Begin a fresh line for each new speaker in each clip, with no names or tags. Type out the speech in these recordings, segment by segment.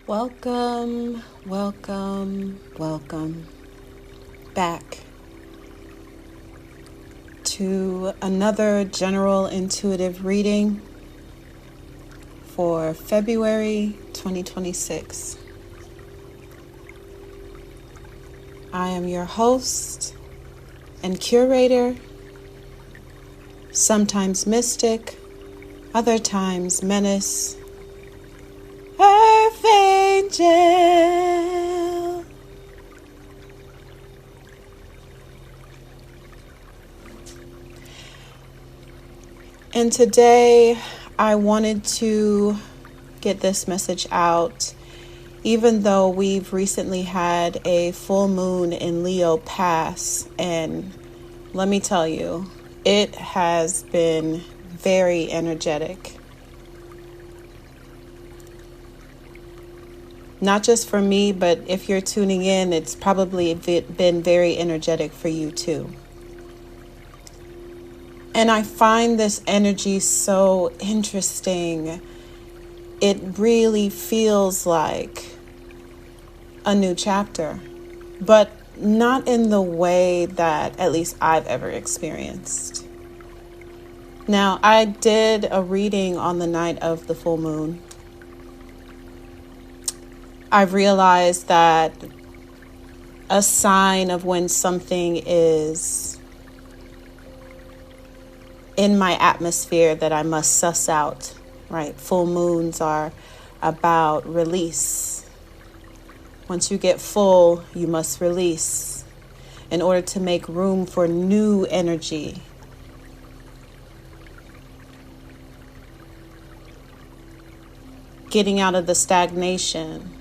Welcome, welcome, welcome back to another general intuitive reading for February 2026. I am your host and curator, sometimes mystic, other times menace, Earth Angel. And today I wanted to get this message out, even though we've recently had a full moon in Leo pass. And let me tell you, it has been very energetic. Not just for me, but if you're tuning in, it's probably been very energetic for you too. And I find this energy so interesting. It really feels like a new chapter, but not in the way that at least I've ever experienced. Now, I did a reading on the night of the full moon. I've realized that a sign of when something is in my atmosphere that I must suss out, right? Full moons are about release. Once you get full, you must release in order to make room for new energy. Getting out of the stagnation.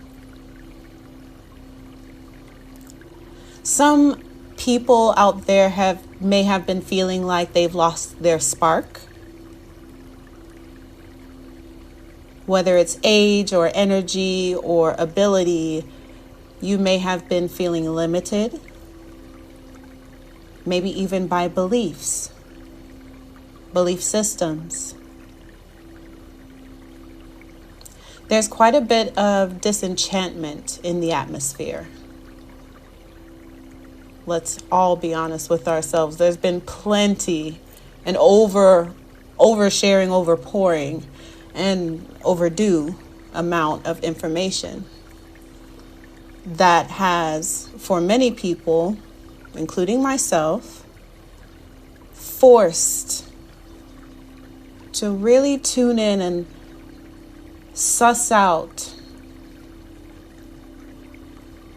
Some people out there may have been feeling like they've lost their spark. Whether it's age or energy or ability, you may have been feeling limited. Maybe even by beliefs, belief systems. There's quite a bit of disenchantment in the atmosphere. Let's all be honest with ourselves. There's been plenty and oversharing, overpouring, and overdue amount of information that has, for many people, including myself, forced to really tune in and suss out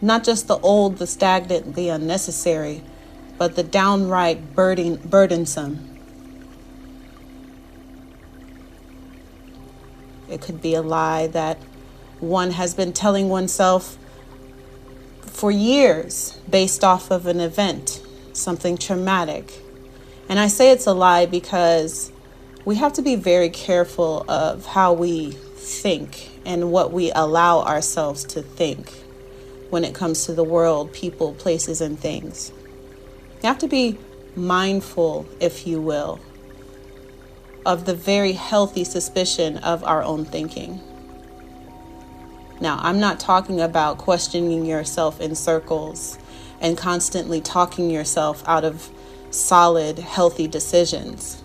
not just the old, the stagnant, the unnecessary, but the downright burdensome. It could be a lie that one has been telling oneself for years based off of an event, something traumatic. And I say it's a lie because we have to be very careful of how we think and what we allow ourselves to think when it comes to the world, people, places, and things. You have to be mindful, if you will, of the very healthy suspicion of our own thinking. Now, I'm not talking about questioning yourself in circles and constantly talking yourself out of solid, healthy decisions.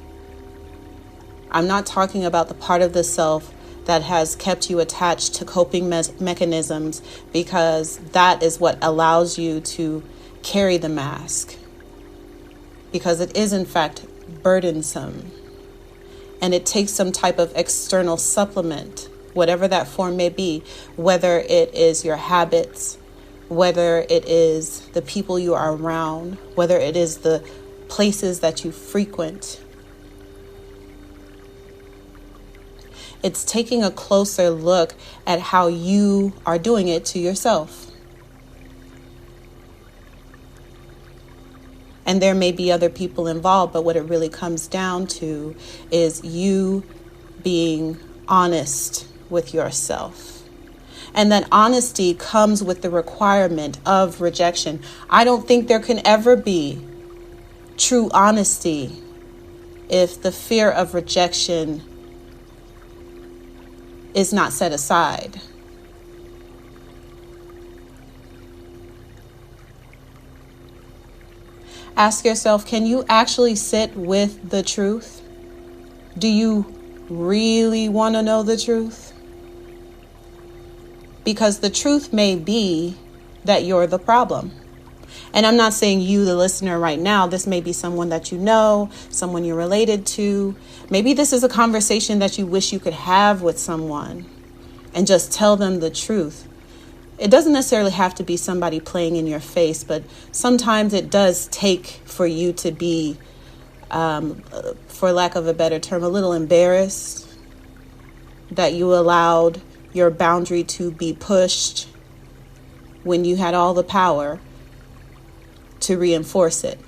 I'm not talking about the part of the self that has kept you attached to coping mechanisms, because that is what allows you to carry the mask. Because it is in fact burdensome. And it takes some type of external supplement, whatever that form may be, whether it is your habits, whether it is the people you are around, whether it is the places that you frequent. It's taking a closer look at how you are doing it to yourself. And there may be other people involved, but what it really comes down to is you being honest with yourself. And that honesty comes with the requirement of rejection. I don't think there can ever be true honesty if the fear of rejection is not set aside. Ask yourself, can you actually sit with the truth? Do you really want to know the truth? Because the truth may be that you're the problem. And I'm not saying you, the listener right now, this may be someone that you know, someone you're related to. Maybe this is a conversation that you wish you could have with someone and just tell them the truth. It doesn't necessarily have to be somebody playing in your face, but sometimes it does take for you to be, for lack of a better term, a little embarrassed that you allowed your boundary to be pushed when you had all the power to reinforce it.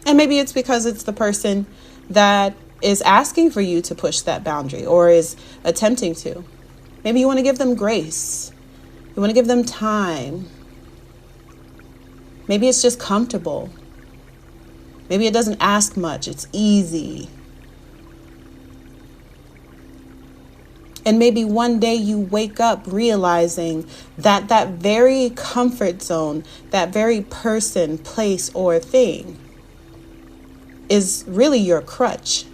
And maybe it's because it's the person that is asking for you to push that boundary or is attempting to. Maybe you want to give them grace. You want to give them time. Maybe it's just comfortable. Maybe it doesn't ask much. It's easy. And maybe one day you wake up realizing that that very comfort zone, that very person, place, or thing is really your crutch.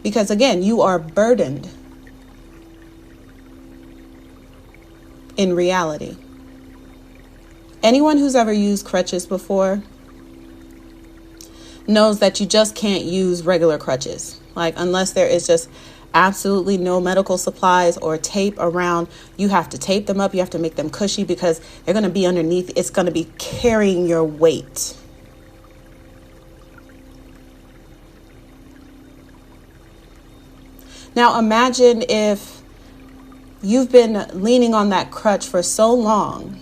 Because again, you are burdened in reality. Anyone who's ever used crutches before knows that you just can't use regular crutches. Like, unless there is just absolutely no medical supplies or tape around, you have to tape them up. You have to make them cushy because they're going to be underneath. It's going to be carrying your weight. Now, imagine if you've been leaning on that crutch for so long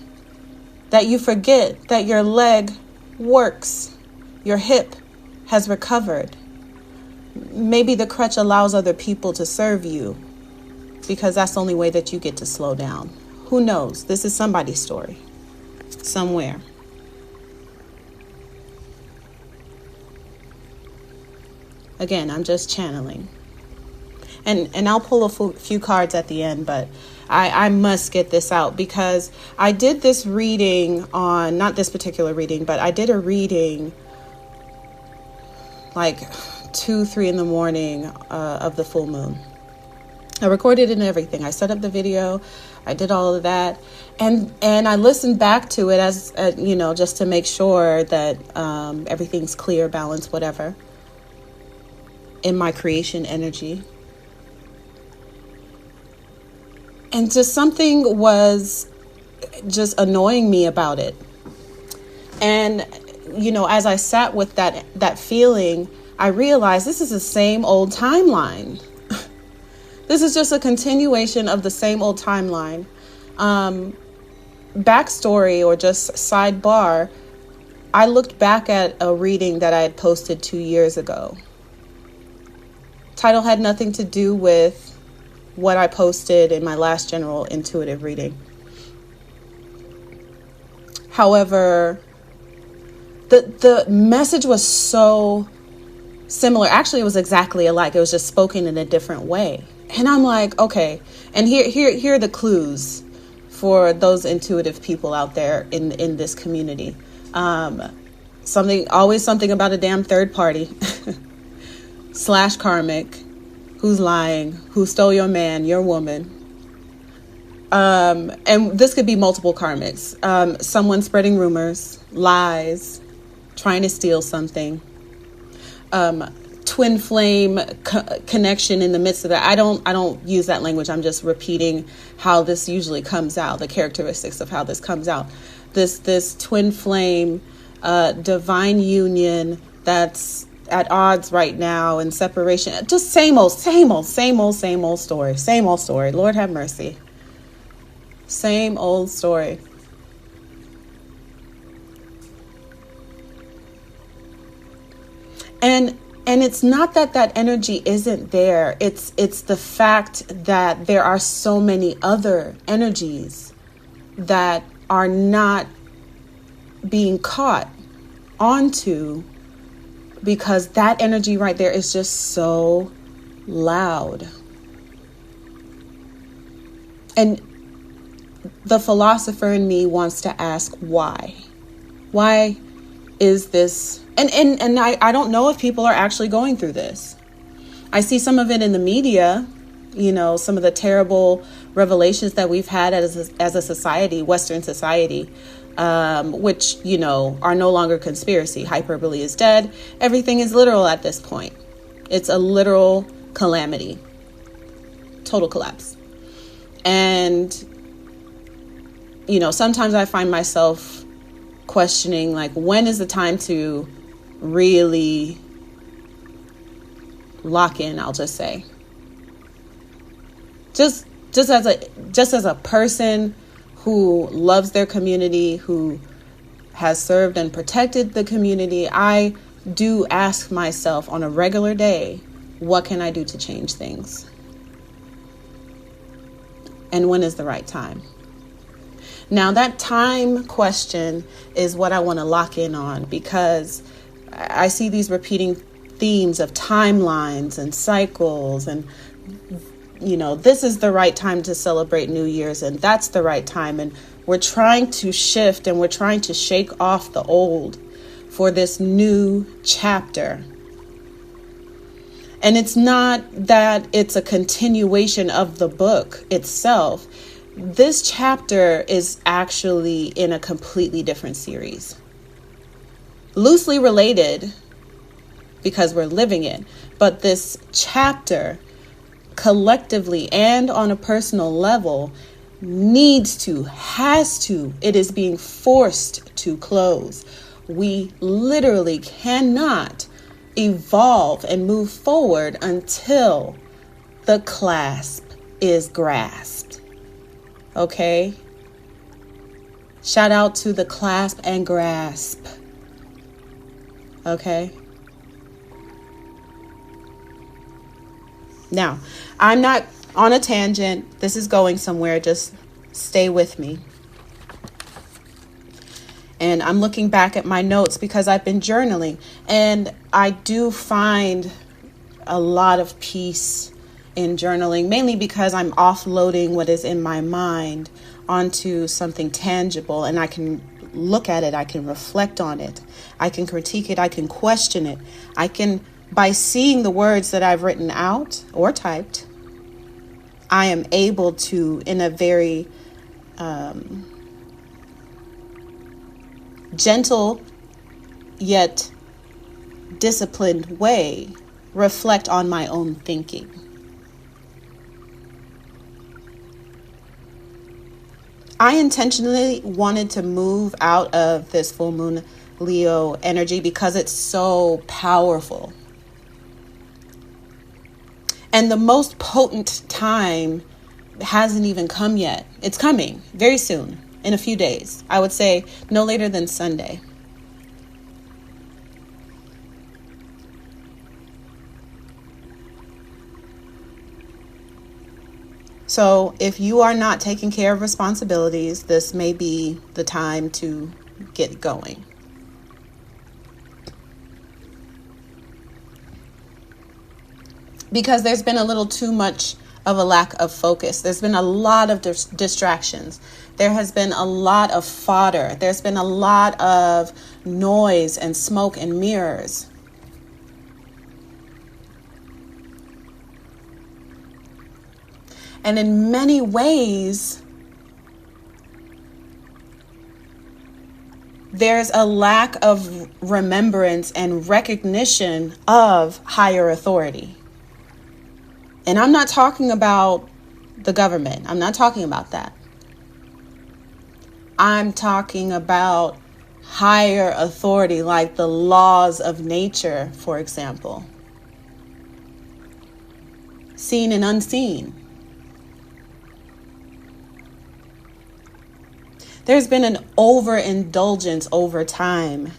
that you forget that your leg works, your hip has recovered. Maybe the crutch allows other people to serve you because that's the only way that you get to slow down. Who knows? This is somebody's story somewhere. Again, I'm just channeling. And I'll pull a few cards at the end, but I must get this out because I did this reading on, not this particular reading, but I did a reading like 2-3 in the morning of the full moon. I recorded it and everything. I set up the video. I did all of that. And I listened back to it as just to make sure that everything's clear, balanced, whatever, in my creation energy. And just something was just annoying me about it. And, as I sat with that feeling, I realized this is the same old timeline. This is just a continuation of the same old timeline. Backstory or just sidebar, I looked back at a reading that I had posted 2 years ago. Title had nothing to do with what I posted in my last general intuitive reading. However, the message was so similar. Actually, it was exactly alike. It was just spoken in a different way. And I'm like, okay. And here are the clues for those intuitive people out there in this community. Always something about a damn third party / karmic. Who's lying? Who stole your man, your woman? And this could be multiple karmics. Someone spreading rumors, lies, trying to steal something. Twin flame connection in the midst of that. I don't use that language. I'm just repeating how this usually comes out, the characteristics of how this comes out. This twin flame, divine union that's at odds right now and separation. Just same old story. Same old story. Lord have mercy. Same old story. And it's not that energy isn't there. It's the fact that there are so many other energies that are not being caught onto, because that energy right there is just so loud. And the philosopher in me wants to ask why. Why is this? And I don't know if people are actually going through this. I see some of it in the media, some of the terrible revelations that we've had as a society, Western society, which, are no longer conspiracy. Hyperbole is dead. Everything is literal at this point. It's a literal calamity, total collapse. And, sometimes I find myself questioning, like, when is the time to really lock in? I'll just say, just as a person who loves their community, who has served and protected the community, I do ask myself on a regular day, what can I do to change things? And when is the right time? Now, that time question is what I want to lock in on, because I see these repeating themes of timelines and cycles, and this is the right time to celebrate New Year's, and that's the right time, and we're trying to shift and we're trying to shake off the old for this new chapter. And it's not that it's a continuation of the book itself. This chapter is actually in a completely different series, loosely related because we're living it, but this chapter collectively and on a personal level has to, it is being forced to close. We literally cannot evolve and move forward until the clasp is grasped. Okay? Shout out to the clasp and grasp. Okay? Now, I'm not on a tangent. This is going somewhere. Just stay with me. And I'm looking back at my notes because I've been journaling. And I do find a lot of peace in journaling, mainly because I'm offloading what is in my mind onto something tangible. And I can look at it. I can reflect on it. I can critique it. I can question it. By seeing the words that I've written out or typed, I am able to, in a very gentle yet disciplined way, reflect on my own thinking. I intentionally wanted to move out of this full moon Leo energy because it's so powerful. And the most potent time hasn't even come yet. It's coming very soon, in a few days. I would say no later than Sunday. So if you are not taking care of responsibilities, this may be the time to get going. Because there's been a little too much of a lack of focus. There's been a lot of distractions. There has been a lot of fodder. There's been a lot of noise and smoke and mirrors. And in many ways, there's a lack of remembrance and recognition of higher authority. And I'm not talking about the government. I'm not talking about that. I'm talking about higher authority, like the laws of nature, for example. Seen and unseen. There's been an overindulgence over time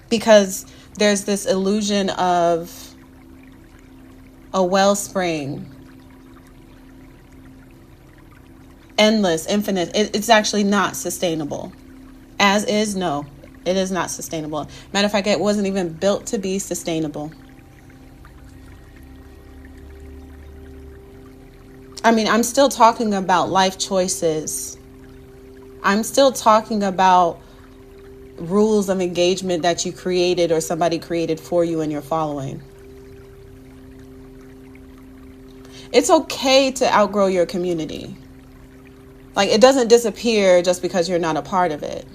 because there's this illusion of a wellspring, endless, infinite. It's actually not sustainable. As is, no, it is not sustainable. Matter of fact, it wasn't even built to be sustainable. I mean, I'm still talking about life choices I'm still talking about rules of engagement that you created or somebody created for you and you're following. It's okay to outgrow your community. Like, it doesn't disappear just because you're not a part of it.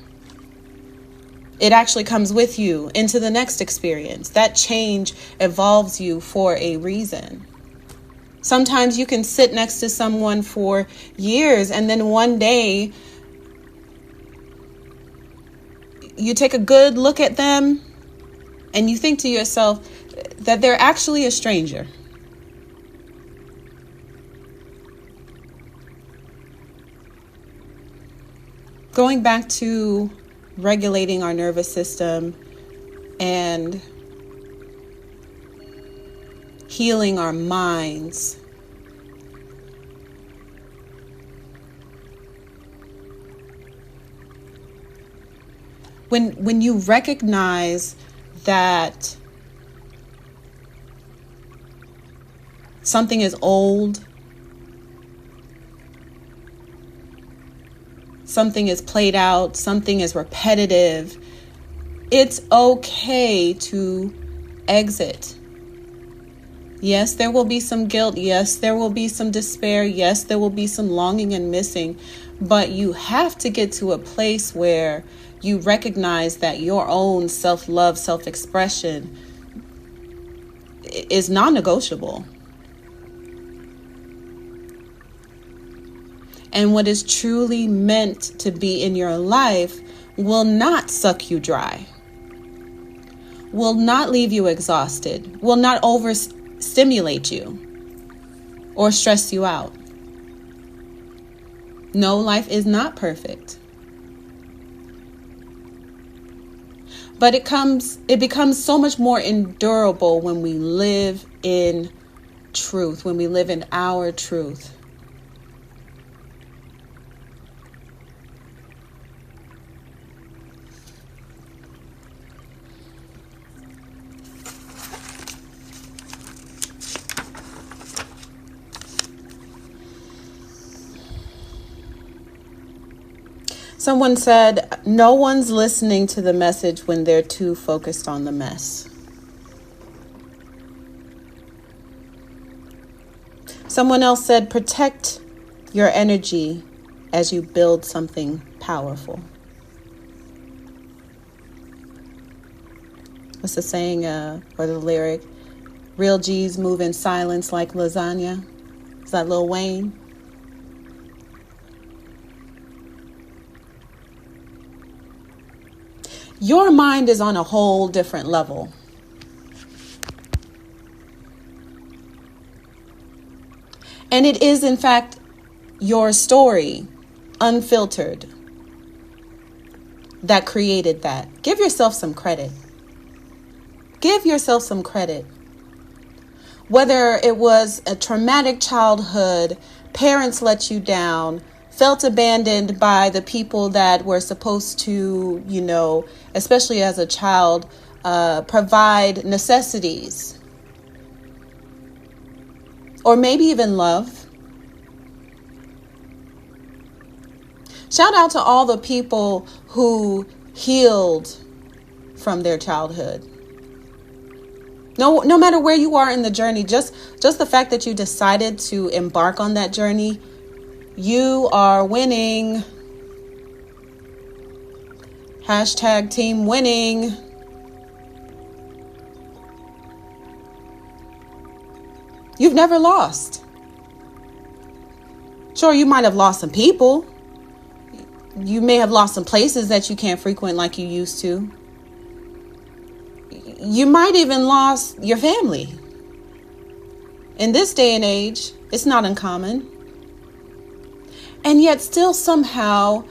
It actually comes with you into the next experience. That change evolves you for a reason. Sometimes you can sit next to someone for years and then one day you take a good look at them and you think to yourself that they're actually a stranger. Going back to regulating our nervous system and healing our minds. When you recognize that something is old, something is played out, something is repetitive, it's okay to exit. Yes, there will be some guilt. Yes, there will be some despair. Yes, there will be some longing and missing. But you have to get to a place where you recognize that your own self-love, self-expression is non-negotiable. And what is truly meant to be in your life will not suck you dry, will not leave you exhausted, will not overstimulate you or stress you out. No, life is not perfect. But it becomes so much more endurable when we live in truth, when we live in our truth. Someone said, no one's listening to the message when they're too focused on the mess. Someone else said, protect your energy as you build something powerful. What's the saying or the lyric? Real G's move in silence like lasagna. Is that Lil Wayne? Your mind is on a whole different level. And it is, in fact, your story, unfiltered, that created that. Give yourself some credit. Give yourself some credit. Whether it was a traumatic childhood, parents let you down, felt abandoned by the people that were supposed to, especially as a child, provide necessities. Or maybe even love. Shout out to all the people who healed from their childhood. No matter where you are in the journey, just the fact that you decided to embark on that journey, you are winning. Hashtag team winning. You've never lost. Sure, you might have lost some people. You may have lost some places that you can't frequent like you used to. You might even lost your family. In this day and age, it's not uncommon. And yet still somehow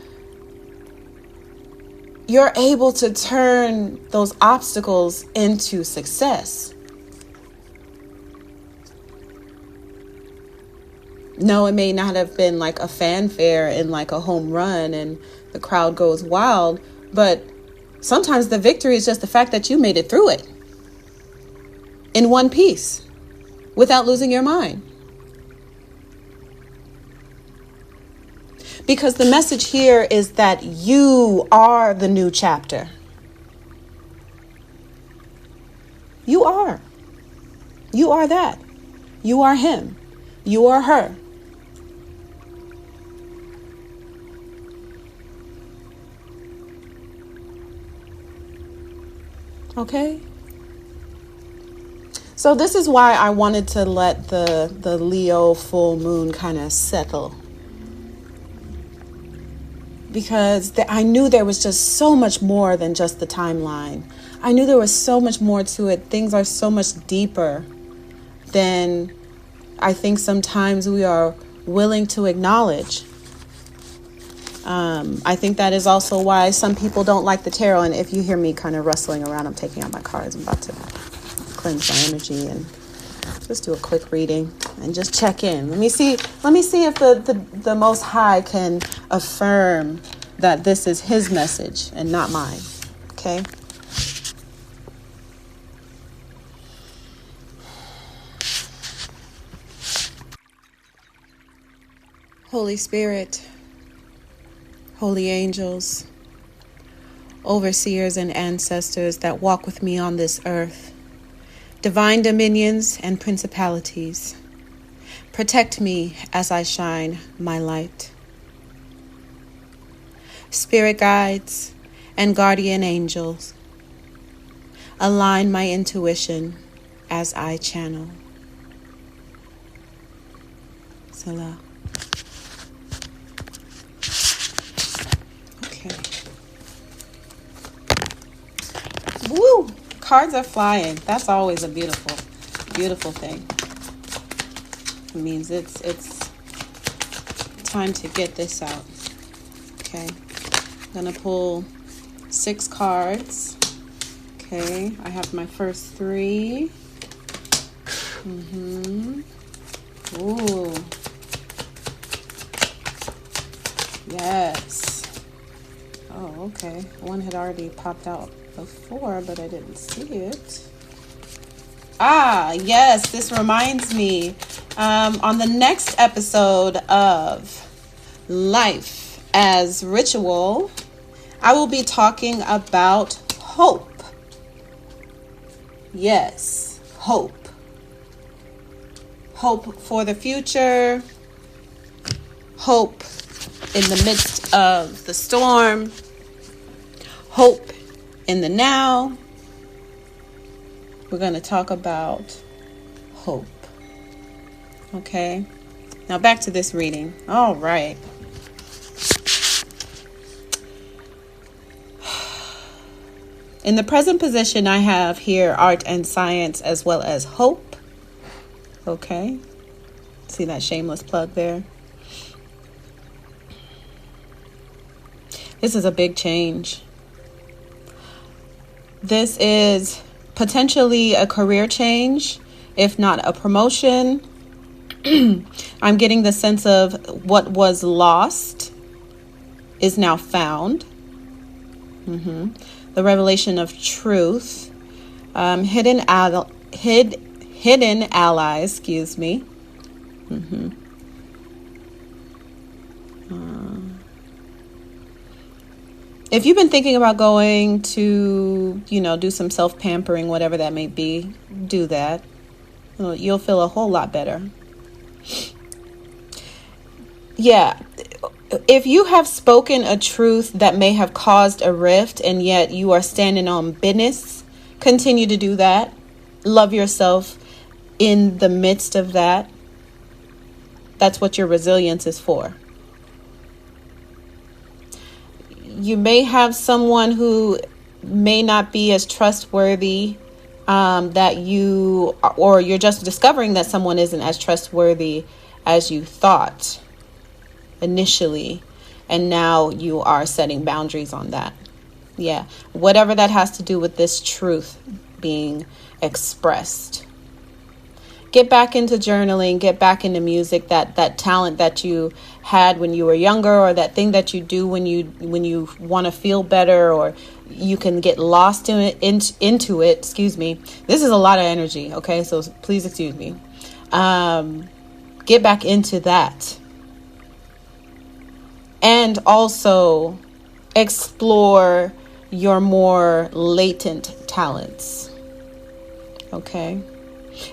you're able to turn those obstacles into success. No, it may not have been like a fanfare and like a home run and the crowd goes wild, but sometimes the victory is just the fact that you made it through it in one piece without losing your mind. Because the message here is that you are the new chapter. You are. You are that. You are him. You are her. Okay? So this is why I wanted to let the Leo full moon kind of settle. Because I knew there was just so much more than just the timeline. I knew there was so much more to it. Things are so much deeper than I think sometimes we are willing to acknowledge. I think that is also why some people don't like the tarot. And if you hear me kind of rustling around, I'm taking out my cards. I'm about to cleanse my energy and just do a quick reading and just check in. Let me see if the Most High can affirm that this is his message and not mine. Okay? Holy Spirit, holy angels, overseers and ancestors that walk with me on this earth, divine dominions and principalities, protect me as I shine my light. Spirit guides and guardian angels, align my intuition as I channel. Selah. Okay. Woo! Cards are flying. That's always a beautiful, beautiful thing. It means it's time to get this out. Okay. I'm gonna pull 6 cards. Okay. I have my first 3. Ooh. Yes. Oh, okay. One had already popped out before, but I didn't see it. Ah, yes. This reminds me. On the next episode of Life as Ritual, I will be talking about hope. Yes, hope. Hope for the future. Hope in the midst of the storm. Hope in the now. We're going to talk about hope. Okay. Now back to this reading. All right. In the present position, I have here art and science as well as hope. Okay. See that shameless plug there? This is a big change. This is potentially a career change, if not a promotion. I'm getting the sense of what was lost is now found. The revelation of truth. Hidden allies, excuse me. If you've been thinking about going to, do some self-pampering, whatever that may be, do that. You'll feel a whole lot better. Yeah. If you have spoken a truth that may have caused a rift and yet you are standing on business, continue to do that. Love yourself in the midst of that. That's what your resilience is for. You may have someone who may not be as trustworthy or you're just discovering that someone isn't as trustworthy as you thought initially, and now you are setting boundaries on that. Yeah, whatever that has to do with this truth being expressed. Get back into journaling, get back into music, that talent that you had when you were younger, or that thing that you do when you want to feel better, or you can get lost into it. Excuse me. This is a lot of energy, okay? So please excuse me. Get back into that. and also explore your more latent talents. Okay.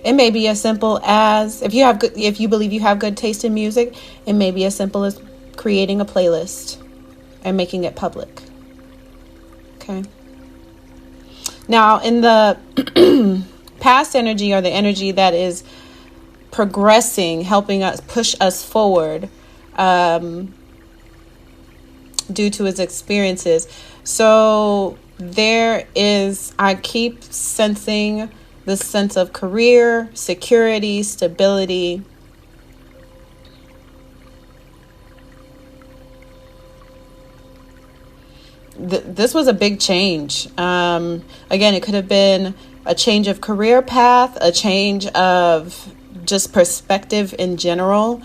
It may be as simple as, if you believe you have good taste in music, it may be as simple as creating a playlist and making it public. Okay. Now, in the past energy, or the energy that is progressing, helping us push us forward, due to his experiences. So I keep sensing this sense of career, security, stability. This was a big change. Again, it could have been a change of career path, a change of just perspective in general,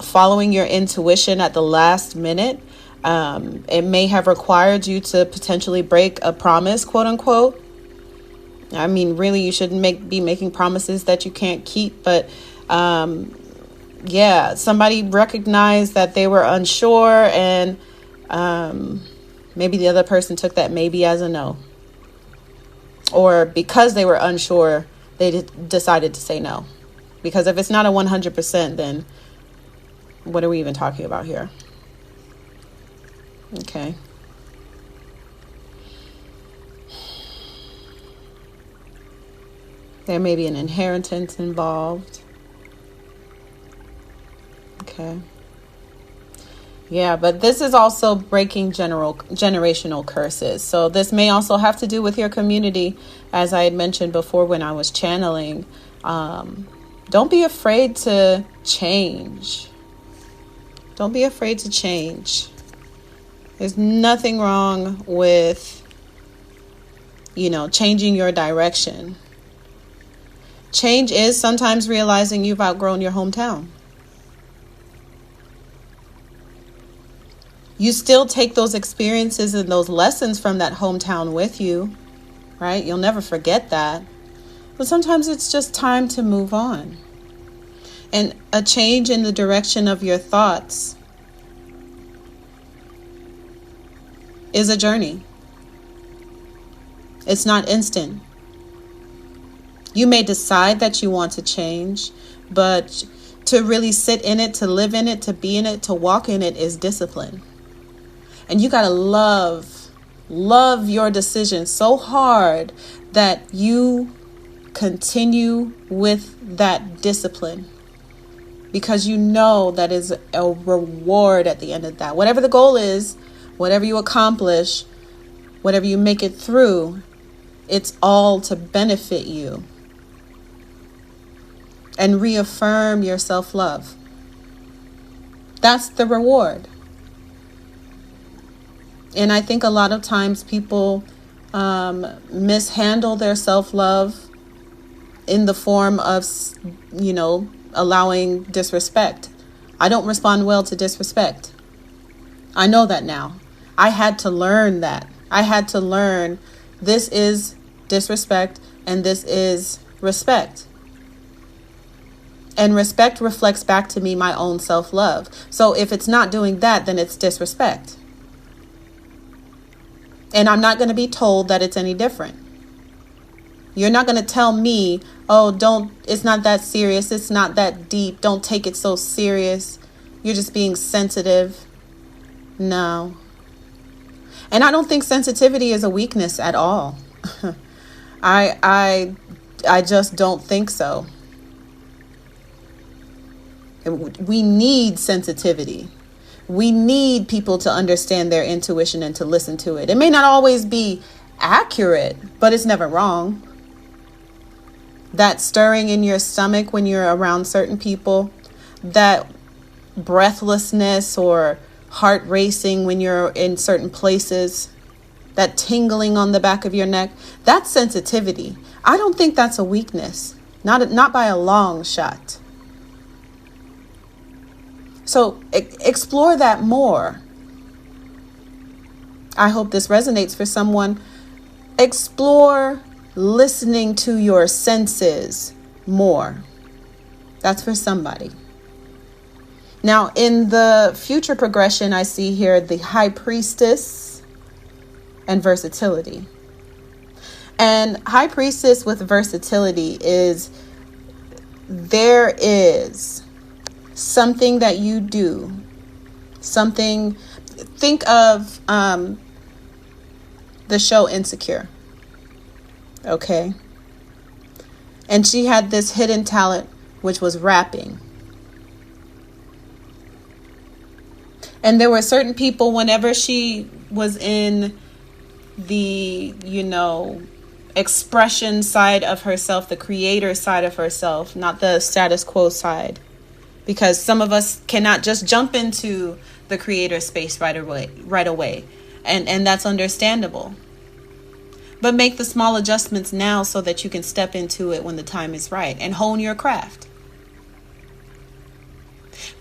following your intuition at the last minute. It may have required you to potentially break a promise, quote unquote. I mean, really, you shouldn't be making promises that you can't keep. But somebody recognized that they were unsure, and maybe the other person took that maybe as a no. Or because they were unsure, they decided to say no. Because if it's not a 100%, then what are we even talking about here? Okay. There may be an inheritance involved. Okay. Yeah, but this is also breaking generational curses. So this may also have to do with your community, as I had mentioned before when I was channeling. Don't be afraid to change. Don't be afraid to change. There's nothing wrong with, changing your direction. Change is sometimes realizing you've outgrown your hometown. You still take those experiences and those lessons from that hometown with you, right? You'll never forget that. But sometimes it's just time to move on. And a change in the direction of your thoughts is a journey. It's not instant. You may decide that you want to change, but to really sit in it, to live in it, to be in it, to walk in it is discipline. And you got to love your decision so hard that you continue with that discipline, because you know that is a reward at the end of that. Whatever the goal is, whatever you accomplish, whatever you make it through, it's all to benefit you and reaffirm your self-love. That's the reward. And I think a lot of times people mishandle their self-love in the form of, allowing disrespect. I don't respond well to disrespect. I know that now. I had to learn that. I had to learn this is disrespect and this is respect. And respect reflects back to me my own self-love. So if it's not doing that, then it's disrespect. And I'm not going to be told that it's any different. You're not going to tell me, it's not that serious. It's not that deep. Don't take it so serious. You're just being sensitive. No. And I don't think sensitivity is a weakness at all. I just don't think so. We need sensitivity. We need people to understand their intuition and to listen to it. It may not always be accurate, but it's never wrong. That stirring in your stomach when you're around certain people, that breathlessness or heart racing when you're in certain places, that tingling on the back of your neck, that's sensitivity. I don't think that's a weakness, not by a long shot. So explore that more. I hope this resonates for someone. Explore listening to your senses more. That's for somebody. Now, in the future progression, I see here the high priestess and versatility. And high priestess with versatility is, there is something that you do, something, think of the show Insecure, okay? And she had this hidden talent, which was rapping. And there were certain people, whenever she was in the, expression side of herself, the creator side of herself, not the status quo side, because some of us cannot just jump into the creator space right away. And that's understandable. But make the small adjustments now so that you can step into it when the time is right and hone your craft.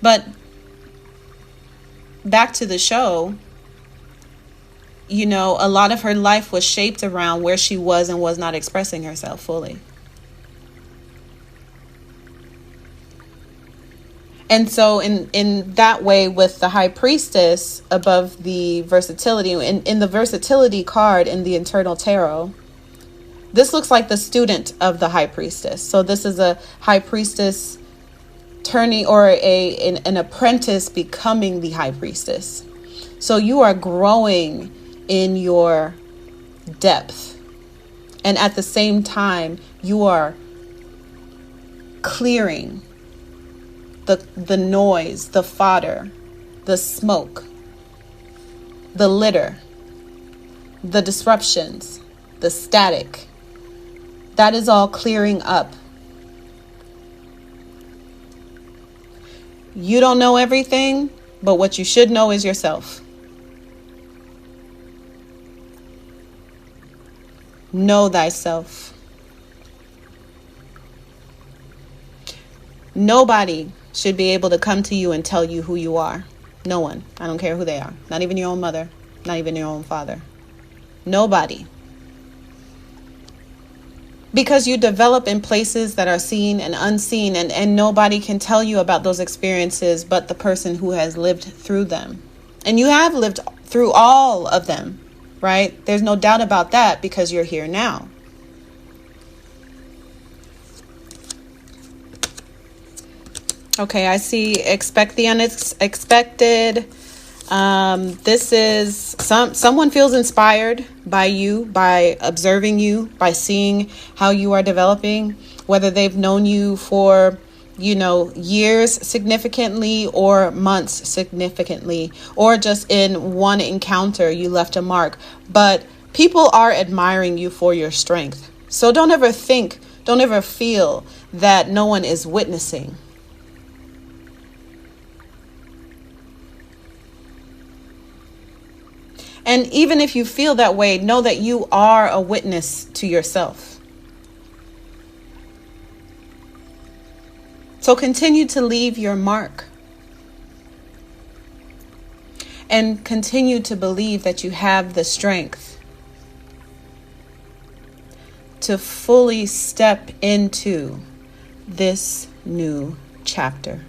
But back to the show, a lot of her life was shaped around where she was and was not expressing herself fully. And so in that way, with the high priestess above the versatility, in the versatility card in the internal tarot, this looks like the student of the high priestess. So this is a high priestess turning, or an apprentice becoming the high priestess. So you are growing in your depth. And at the same time, you are clearing the noise, the fodder, the smoke, the litter, the disruptions, the static. That is all clearing up. You don't know everything, but what you should know is yourself. Know thyself. Nobody should be able to come to you and tell you who you are. No one. I don't care who they are. Not even your own mother. Not even your own father. Nobody. Because you develop in places that are seen and unseen, and nobody can tell you about those experiences but the person who has lived through them. And you have lived through all of them, right? There's no doubt about that, because you're here now. Okay, I see expect the unexpected. This is someone feels inspired by you, by observing you, by seeing how you are developing, whether they've known you for, years significantly, or months significantly, or just in one encounter you left a mark. But people are admiring you for your strength. So don't ever feel that no one is witnessing. And even if you feel that way, know that you are a witness to yourself. So continue to leave your mark. And continue to believe that you have the strength to fully step into this new chapter.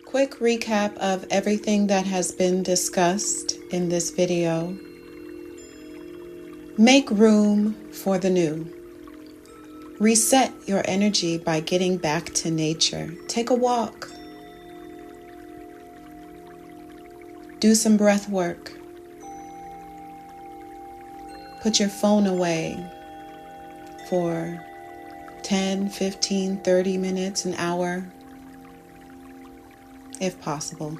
Quick recap of everything that has been discussed in this video. Make room for the new. Reset your energy by getting back to nature. Take a walk. Do some breath work. Put your phone away for 10, 15, 30 minutes, an hour, if possible.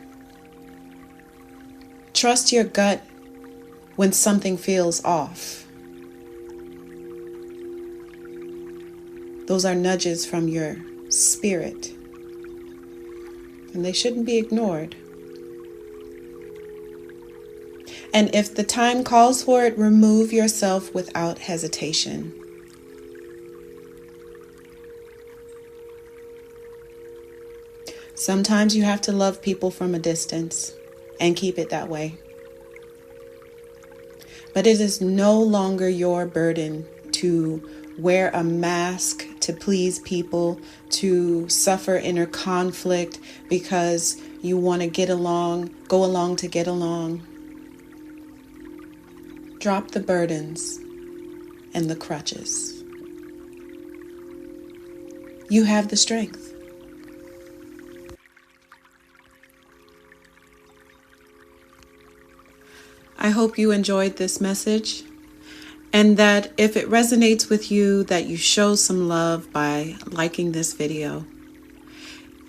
Trust your gut when something feels off. Those are nudges from your spirit, and they shouldn't be ignored. And if the time calls for it, remove yourself without hesitation. Sometimes you have to love people from a distance and keep it that way. But it is no longer your burden to wear a mask to please people, to suffer inner conflict because you want to go along to get along. Drop the burdens and the crutches. You have the strength. I hope you enjoyed this message, and that if it resonates with you, that you show some love by liking this video.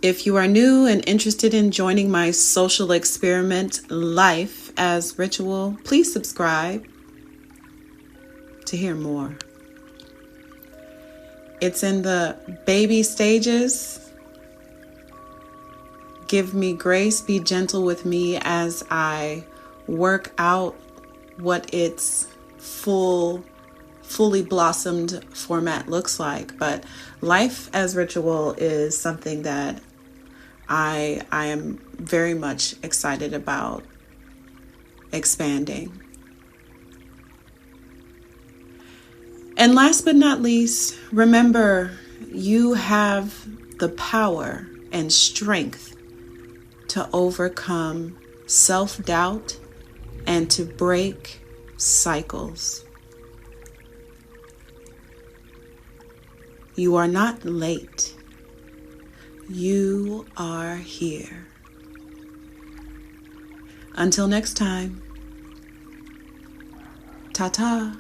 If you are new and interested in joining my social experiment, Life as Ritual, please subscribe to hear more. It's in the baby stages. Give me grace, be gentle with me as I work out what its fully blossomed format looks like. But Life as Ritual is something that I am very much excited about expanding. And last but not least, remember, you have the power and strength to overcome self-doubt and to break cycles. You are not late. You are here. Until next time, ta-ta.